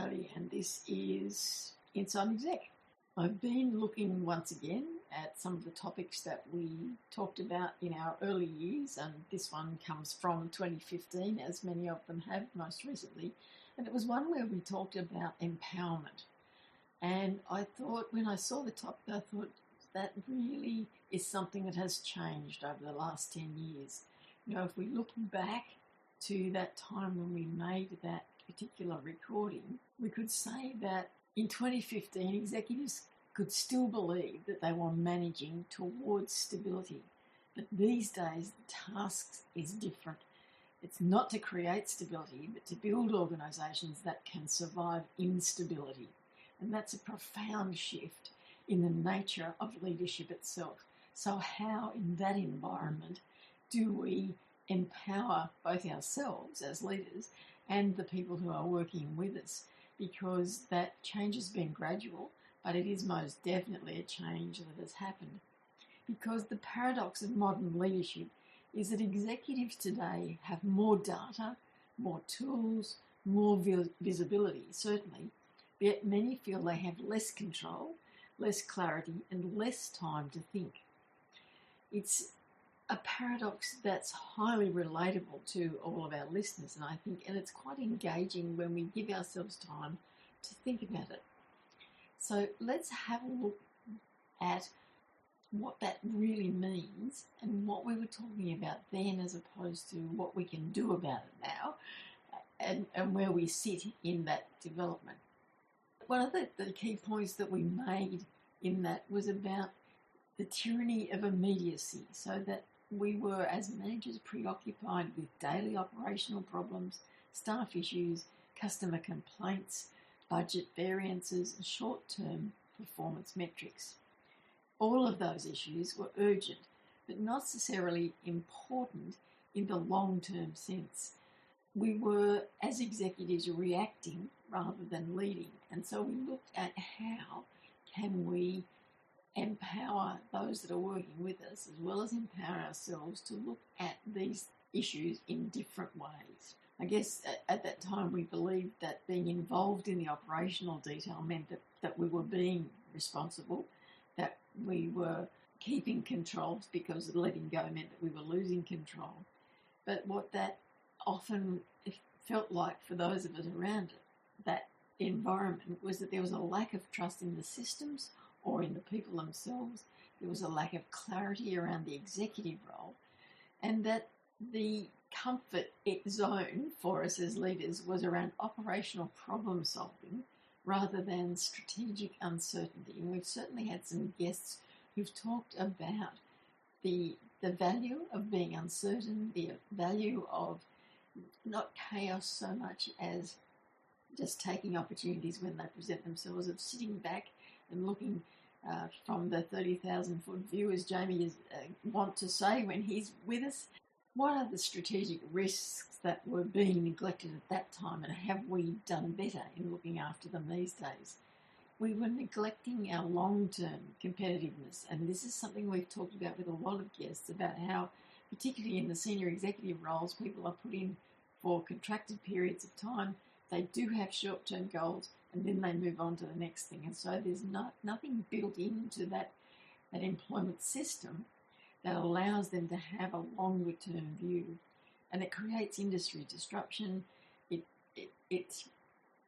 everybody, and this is Inside Exec. I've been looking once again at some of the topics that we talked about in our early years, and this one comes from 2015, as many of them have most recently, and it was one where we talked about empowerment. And I thought, when I saw the topic, I thought that really is something that has changed over the last 10 years. You know, if we look back to that time when we made that particular recording, we could say that in 2015, executives could still believe that they were managing towards stability. But these days, the task is different. It's not to create stability, but to build organisations that can survive instability. And that's a profound shift in the nature of leadership itself. So how, in that environment, do we empower both ourselves as leaders and the people who are working with us? Because that change has been gradual, but it is most definitely a change that has happened. Because the paradox of modern leadership is that executives today have more data, more tools, more visibility, certainly, yet many feel they have less control, less clarity, and less time to think. It's a paradox that's highly relatable to all of our listeners, and I think, and it's quite engaging when we give ourselves time to think about it. So let's have a look at what that really means and what we were talking about then as opposed to what we can do about it now, and where we sit in that development. One of the key points that we made in that was about the tyranny of immediacy, so that we were, as managers, preoccupied with daily operational problems, staff issues, customer complaints, budget variances, and short-term performance metrics. All of those issues were urgent, but not necessarily important in the long-term sense. We were, as executives, reacting rather than leading, and so we looked at how can we empower those that are working with us, as well as empower ourselves to look at these issues in different ways. I guess at that time we believed that being involved in the operational detail meant that we were being responsible, that we were keeping controls, because letting go meant that we were losing control. But what that often felt like for those of us around it, that environment, was that there was a lack of trust in the systems or in the people themselves. There was a lack of clarity around the executive role, and that the comfort zone for us as leaders was around operational problem solving rather than strategic uncertainty. And we've certainly had some guests who've talked about the value of being uncertain, the value of not chaos so much as just taking opportunities when they present themselves, of sitting back and looking from the 30,000-foot view, as Jamie is want to say when he's with us. What are the strategic risks that were being neglected at that time, and have we done better in looking after them these days? We were neglecting our long-term competitiveness, and this is something we've talked about with a lot of guests, about how, particularly in the senior executive roles, people are put in for contracted periods of time. They do have short-term goals, and then they move on to the next thing. And so there's nothing built into that employment system that allows them to have a longer-term view. And it creates industry disruption. We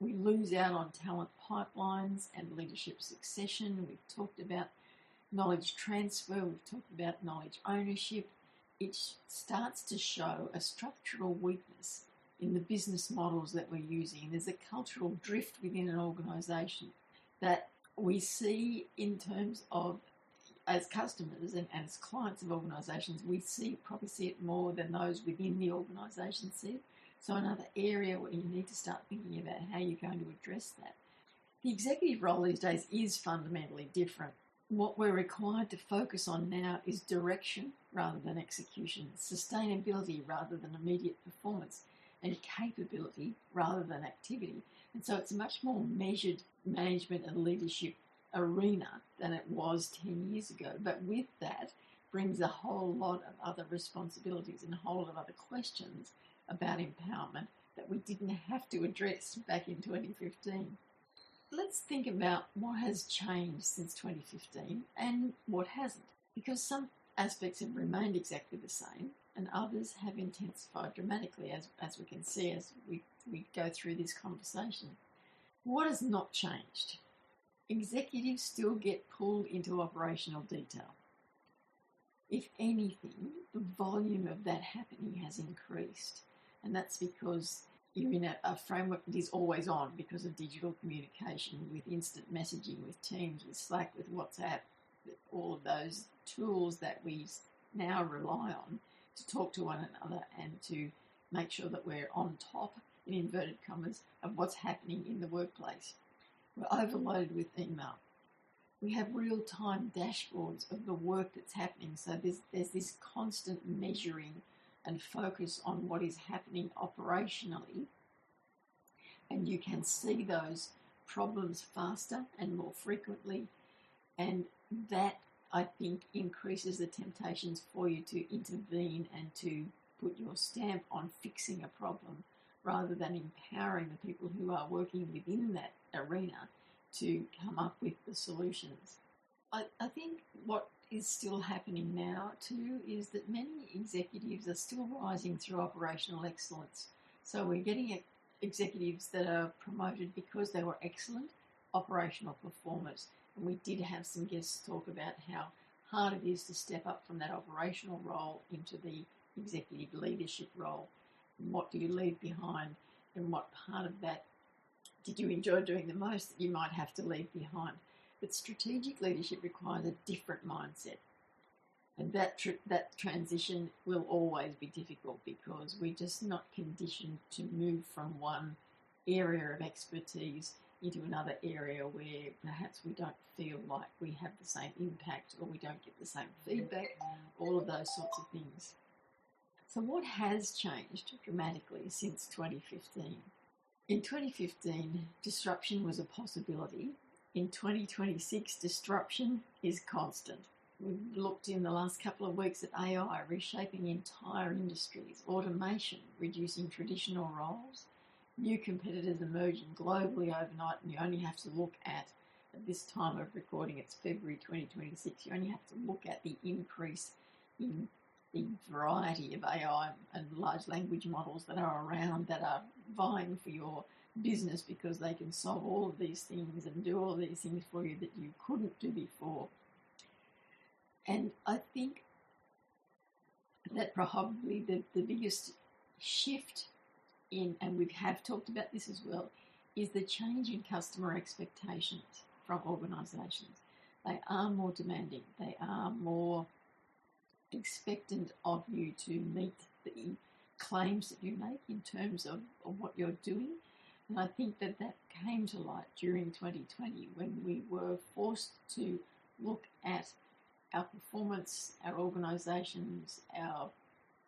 lose out on talent pipelines and leadership succession. We've talked about knowledge transfer. We've talked about knowledge ownership. It starts to show a structural weakness in the business models that we're using. There's a cultural drift within an organisation that we see in terms of, as customers and as clients of organisations, we probably see it more than those within the organisation see it. So another area where you need to start thinking about how you're going to address that. The executive role these days is fundamentally different. What we're required to focus on now is direction rather than execution, sustainability rather than immediate performance, and capability rather than activity. And so it's a much more measured management and leadership arena than it was 10 years ago. But with that brings a whole lot of other responsibilities and a whole lot of other questions about empowerment that we didn't have to address back in 2015. Let's think about what has changed since 2015 and what hasn't, because some aspects have remained exactly the same and others have intensified dramatically, as we can see as we go through this conversation. What has not changed? Executives still get pulled into operational detail. If anything, the volume of that happening has increased, and that's because you're in a framework that is always on because of digital communication, with instant messaging, with Teams, with Slack, with WhatsApp, all of those tools that we now rely on to talk to one another and to make sure that we're on top, in inverted commas, of what's happening in the workplace. We're overloaded with email. We have real-time dashboards of the work that's happening. So there's this constant measuring and focus on what is happening operationally. And you can see those problems faster and more frequently. And that, I think, increases the temptations for you to intervene and to put your stamp on fixing a problem, rather than empowering the people who are working within that arena to come up with the solutions. I think what is still happening now too is that many executives are still rising through operational excellence. So we're getting executives that are promoted because they were excellent operational performers. And we did have some guests talk about how hard it is to step up from that operational role into the executive leadership role. And what do you leave behind, and what part of that did you enjoy doing the most that you might have to leave behind? But strategic leadership requires a different mindset. And that transition will always be difficult, because we're just not conditioned to move from one area of expertise into another area where perhaps we don't feel like we have the same impact, or we don't get the same feedback, all of those sorts of things. So what has changed dramatically since 2015? In 2015, disruption was a possibility. In 2026, disruption is constant. We've looked in the last couple of weeks at AI reshaping entire industries, automation reducing traditional roles, new competitors emerging globally overnight, and you only have to look at this time of recording, it's February 2026, you only have to look at the increase in the variety of AI and large language models that are around, that are vying for your business because they can solve all of these things and do all of these things for you that you couldn't do before. And I think that probably the biggest shift in, and we have talked about this as well, is the change in customer expectations from organisations. They are more demanding. They are more expectant of you to meet the claims that you make in terms of what you're doing. And I think that came to light during 2020, when we were forced to look at our performance, our organisations, our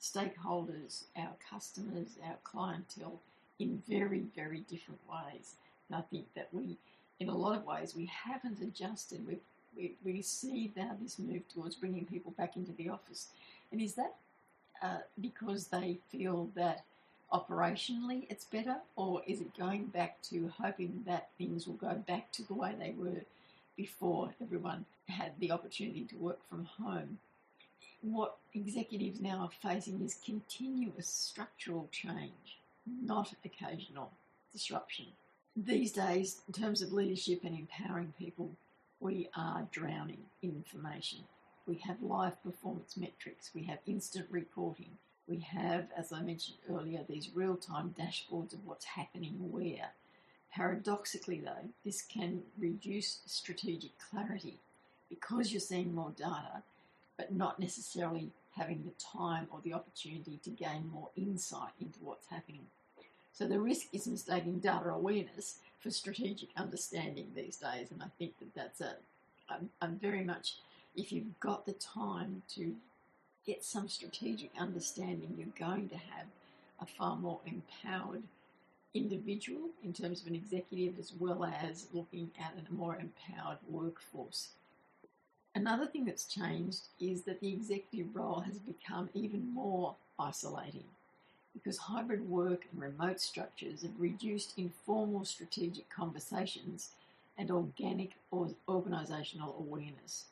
stakeholders, our customers, our clientele in very, very different ways. And I think that we, in a lot of ways, we haven't adjusted. We see now this move towards bringing people back into the office. And is that because they feel that operationally it's better, or is it going back to hoping that things will go back to the way they were before everyone had the opportunity to work from home? What executives now are facing is continuous structural change, not occasional disruption. These days, in terms of leadership and empowering people, we are drowning in information. We have live performance metrics. We have instant reporting. We have, as I mentioned earlier, these real-time dashboards of what's happening where. Paradoxically, though, this can reduce strategic clarity because you're seeing more data, but not necessarily having the time or the opportunity to gain more insight into what's happening. So the risk is mistaking data awareness for strategic understanding these days, and I think that's I'm very much, if you've got the time to get some strategic understanding, you're going to have a far more empowered individual in terms of an executive, as well as looking at a more empowered workforce. Another thing that's changed is that the executive role has become even more isolating. because hybrid work and remote structures have reduced informal strategic conversations and organic or organisational awareness.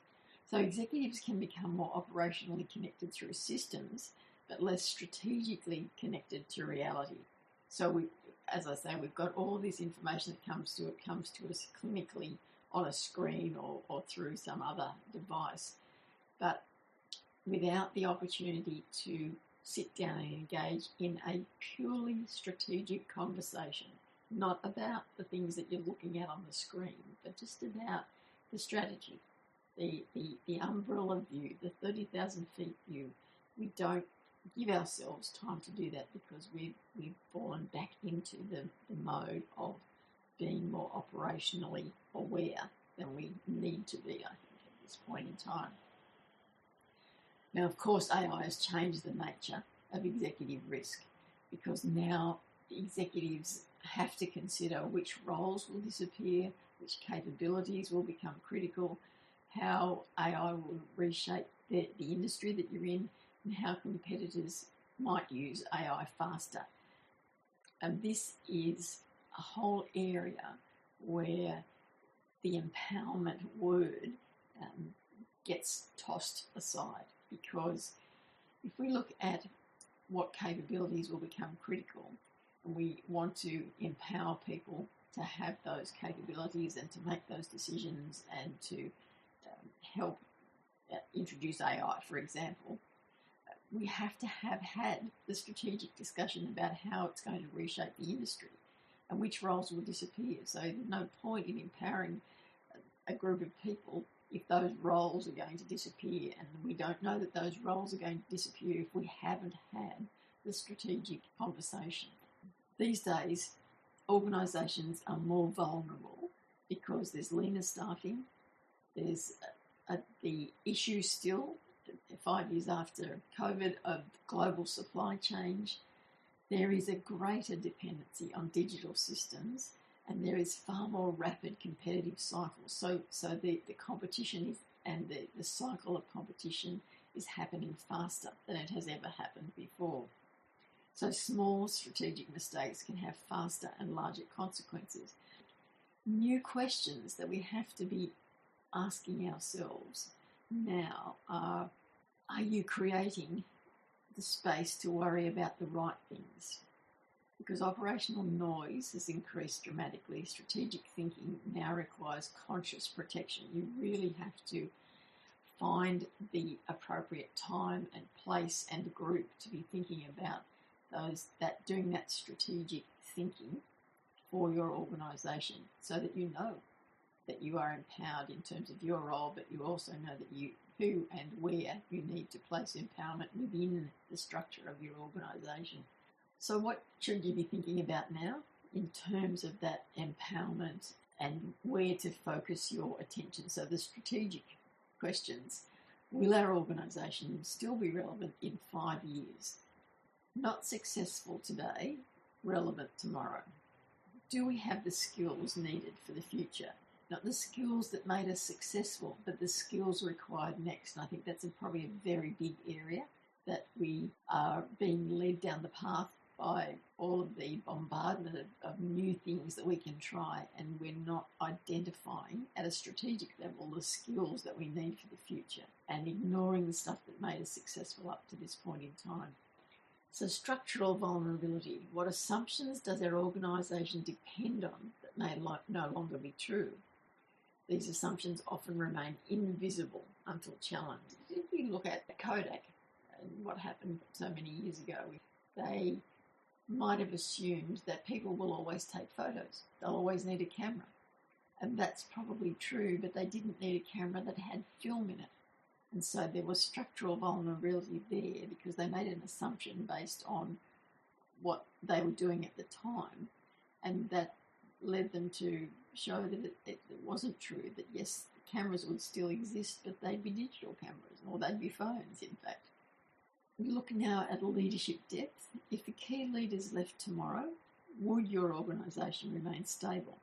So executives can become more operationally connected through systems, but less strategically connected to reality. So as I say, we've got all of this information that comes to us clinically on a screen or through some other device, but without the opportunity to sit down and engage in a purely strategic conversation, not about the things that you're looking at on the screen, but just about the strategy, the umbrella view, the 30,000 feet view. We don't give ourselves time to do that because we've fallen back into the mode of being more operationally aware than we need to be, I think, at this point in time. Now, of course, AI has changed the nature of executive risk because now executives have to consider which roles will disappear, which capabilities will become critical, how AI will reshape the industry that you're in, and how competitors might use AI faster. And this is a whole area where the empowerment word gets tossed aside, because if we look at what capabilities will become critical, and we want to empower people to have those capabilities and to make those decisions and to help introduce AI, for example, we have to have had the strategic discussion about how it's going to reshape the industry and which roles will disappear. So there's no point in empowering a group of people if those roles are going to disappear, and we don't know that those roles are going to disappear if we haven't had the strategic conversation. These days, organisations are more vulnerable because there's leaner staffing, there's the issue still, 5 years after COVID, of global supply chain. There is a greater dependency on digital systems, and there is far more rapid competitive cycles. So the competition is, and the cycle of competition is happening faster than it has ever happened before. So small strategic mistakes can have faster and larger consequences. New questions that we have to be asking ourselves now are you creating the space to worry about the right things? Because operational noise has increased dramatically, strategic thinking now requires conscious protection. You really have to find the appropriate time and place and group to be thinking about doing that strategic thinking for your organisation, so that you know that you are empowered in terms of your role, but you also know that who and where you need to place empowerment within the structure of your organisation. So what should you be thinking about now in terms of that empowerment and where to focus your attention? So the strategic questions: will our organisation still be relevant in 5 years? Not successful today, relevant tomorrow. Do we have the skills needed for the future? Not the skills that made us successful, but the skills required next. And I think that's probably a very big area that we are being led down the path by all of the bombardment of new things that we can try, and we're not identifying at a strategic level the skills that we need for the future, and ignoring the stuff that made us successful up to this point in time. So structural vulnerability: what assumptions does our organisation depend on that may no longer be true? These assumptions often remain invisible until challenged. If we look at Kodak and what happened so many years ago, they might have assumed that people will always take photos. They'll always need a camera. And that's probably true, but they didn't need a camera that had film in it. And so there was structural vulnerability there because they made an assumption based on what they were doing at the time, and that led them to show that it wasn't true, that yes, the cameras would still exist, but they'd be digital cameras, or they'd be phones, in fact. We look now at leadership depth. If the key leaders left tomorrow, would your organisation remain stable?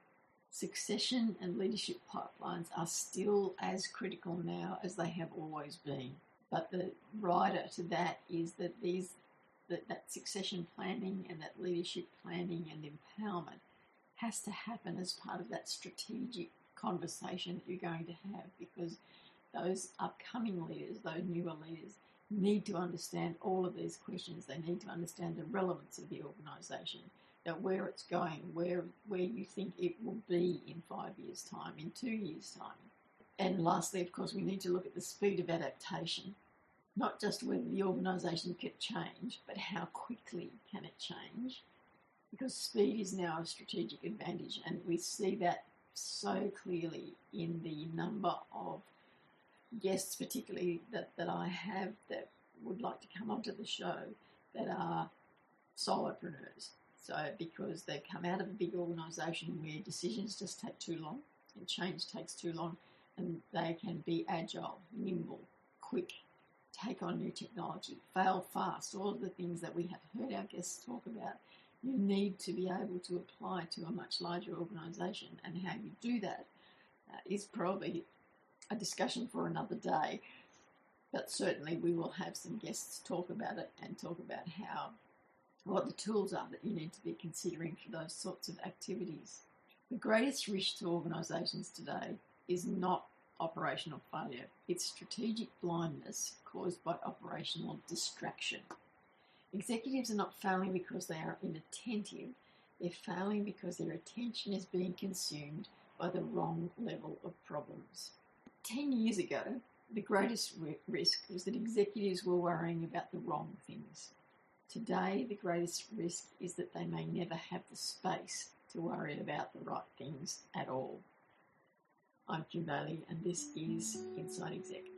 Succession and leadership pipelines are still as critical now as they have always been. But the rider to that is that these that succession planning and that leadership planning and empowerment has to happen as part of that strategic conversation that you're going to have, because those upcoming leaders, those newer leaders, need to understand all of these questions. They need to understand the relevance of the organisation, that where it's going, where you think it will be in 5 years' time, in 2 years' time. And lastly, of course, we need to look at the speed of adaptation, not just whether the organisation can change, but how quickly can it change, because speed is now a strategic advantage, and we see that so clearly in the number of guests, particularly that I have that would like to come onto the show, that are solopreneurs. So because they've come out of a big organisation where decisions just take too long and change takes too long, and they can be agile, nimble, quick, take on new technology, fail fast, all of the things that we have heard our guests talk about. You need to be able to apply to a much larger organisation, and how you do that is probably a discussion for another day, but certainly we will have some guests talk about it and talk about what the tools are that you need to be considering for those sorts of activities. The greatest risk to organisations today is not operational failure, it's strategic blindness caused by operational distraction. Executives are not failing because they are inattentive, they're failing because their attention is being consumed by the wrong level of problems. 10 years ago, the greatest risk was that executives were worrying about the wrong things. Today, the greatest risk is that they may never have the space to worry about the right things at all. I'm Kim Bailey, and this is Inside Exec.